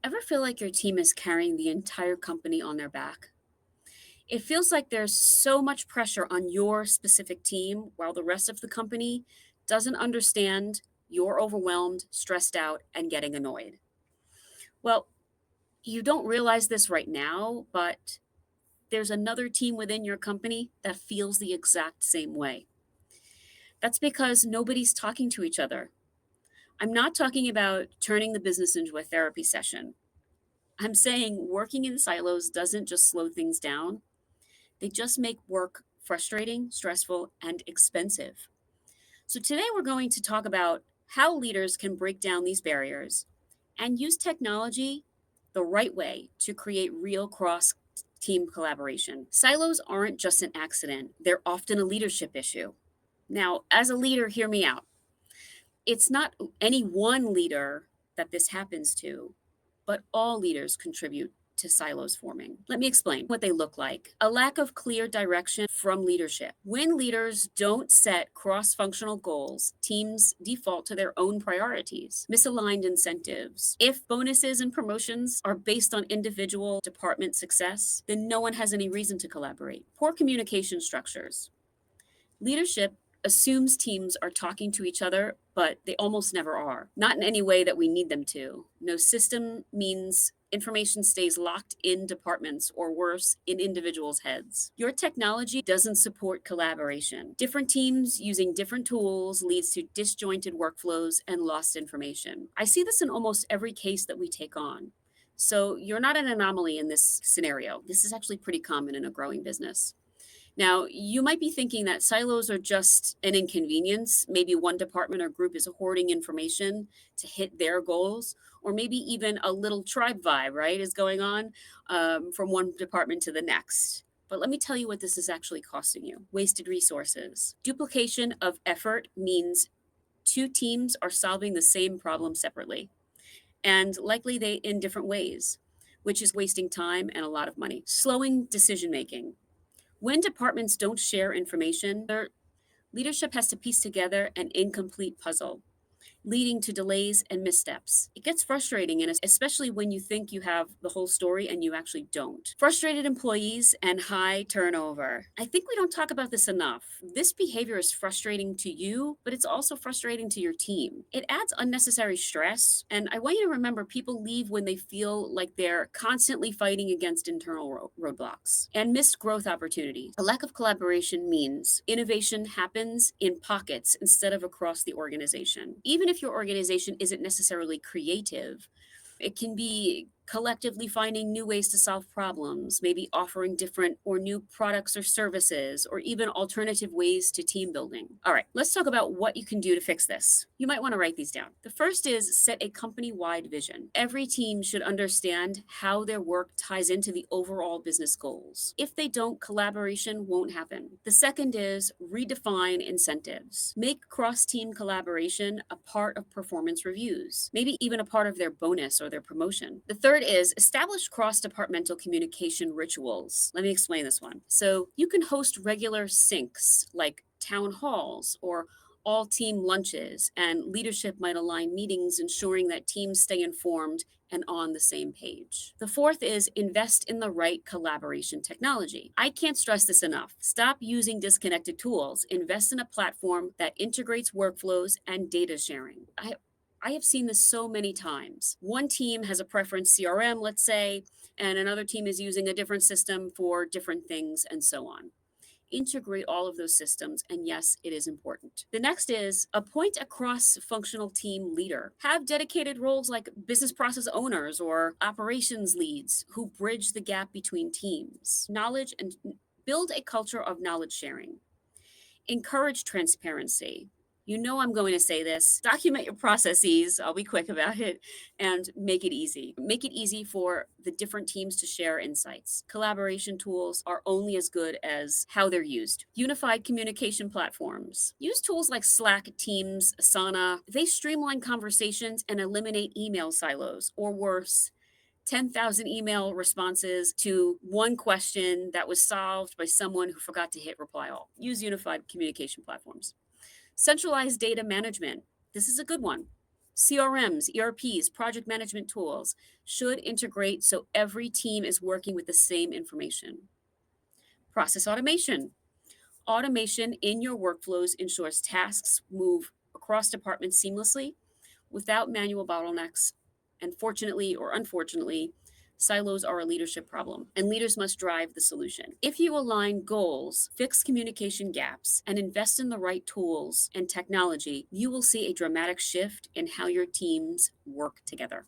Ever feel like your team is carrying the entire company on their back? It feels like there's so much pressure on your specific team while the rest of the company doesn't understand you're overwhelmed, stressed out, and getting annoyed. Well, you don't realize this right now, but there's another team within your company that feels the exact same way. That's because nobody's talking to each other. I'm not talking about turning the business into a therapy session. I'm saying working in silos doesn't just slow things down. They just make work frustrating, stressful, and expensive. So, today we're going to talk about how leaders can break down these barriers and use technology the right way to create real cross team collaboration. Silos aren't just an accident, they're often a leadership issue. Now, as a leader, hear me out. It's not any one leader that this happens to, but all leaders contribute to silos forming. Let me explain what they look like. A lack of clear direction from leadership. When leaders don't set cross functional goals, teams default to their own priorities. Misaligned incentives. If bonuses and promotions are based on individual department success, then no one has any reason to collaborate. Poor communication structures. Leadership assumes teams are talking to each other, but they almost never are. Not in any way that we need them to. No system means information stays locked in departments or worse, in individuals' heads. Your technology doesn't support collaboration. Different teams using different tools leads to disjointed workflows and lost information. I see this in almost every case that we take on. So you're not an anomaly in this scenario. This is actually pretty common in a growing business. Now, you might be thinking that silos are just an inconvenience. Maybe one department or group is hoarding information to hit their goals, or maybe even a little tribe vibe, right, is going on from one department to the next. But let me tell you what this is actually costing you: wasted resources. Duplication of effort means two teams are solving the same problem separately, and likely they in different ways, which is wasting time and a lot of money. Slowing decision making. When departments don't share information, their leadership has to piece together an incomplete puzzle, leading to delays and missteps. It gets frustrating, and especially when you think you have the whole story and you actually don't. Frustrated employees and high turnover. I think we don't talk about this enough. This behavior is frustrating to you, but it's also frustrating to your team. It adds unnecessary stress, and I want you to remember people leave when they feel like they're constantly fighting against internal roadblocks. And missed growth opportunities. A lack of collaboration means innovation happens in pockets instead of across the organization. Even if your organization isn't necessarily creative, it can be collectively finding new ways to solve problems, maybe offering different or new products or services, or even alternative ways to team building. All right, let's talk about what you can do to fix this. You might want to write these down. The first is set a company wide vision. Every team should understand how their work ties into the overall business goals. If they don't, collaboration won't happen. The second is redefine incentives. Make cross team collaboration a part of performance reviews, maybe even a part of their bonus or their promotion. The third is establish cross departmental communication rituals. Let me explain this one. So you can host regular syncs like town halls or all team lunches, and leadership might align meetings, ensuring that teams stay informed and on the same page. The fourth is invest in the right collaboration technology. I can't stress this enough. Stop using disconnected tools. Invest in a platform that integrates workflows and data sharing. I have seen this so many times. One team has a preference CRM, let's say, and another team is using a different system for different things, and so on. Integrate all of those systems, and yes, it is important. The next is appoint a cross-functional team leader. Have dedicated roles like business process owners or operations leads who bridge the gap between teams. Knowledge and build a culture of knowledge sharing. Encourage transparency. You know I'm going to say this. Document your processes. I'll be quick about it, and make it easy. Make it easy for the different teams to share insights. Collaboration tools are only as good as how they're used. Unified communication platforms. Use tools like Slack, Teams, Asana. They streamline conversations and eliminate email silos, or worse, 10,000 email responses to one question that was solved by someone who forgot to hit reply all. Use unified communication platforms. Centralized data management. This is a good one. CRMs, ERPs, project management tools should integrate so every team is working with the same information. Process automation. Automation in your workflows ensures tasks move across departments seamlessly without manual bottlenecks. And fortunately or unfortunately, silos are a leadership problem, and leaders must drive the solution. If you align goals, fix communication gaps, and invest in the right tools and technology, you will see a dramatic shift in how your teams work together.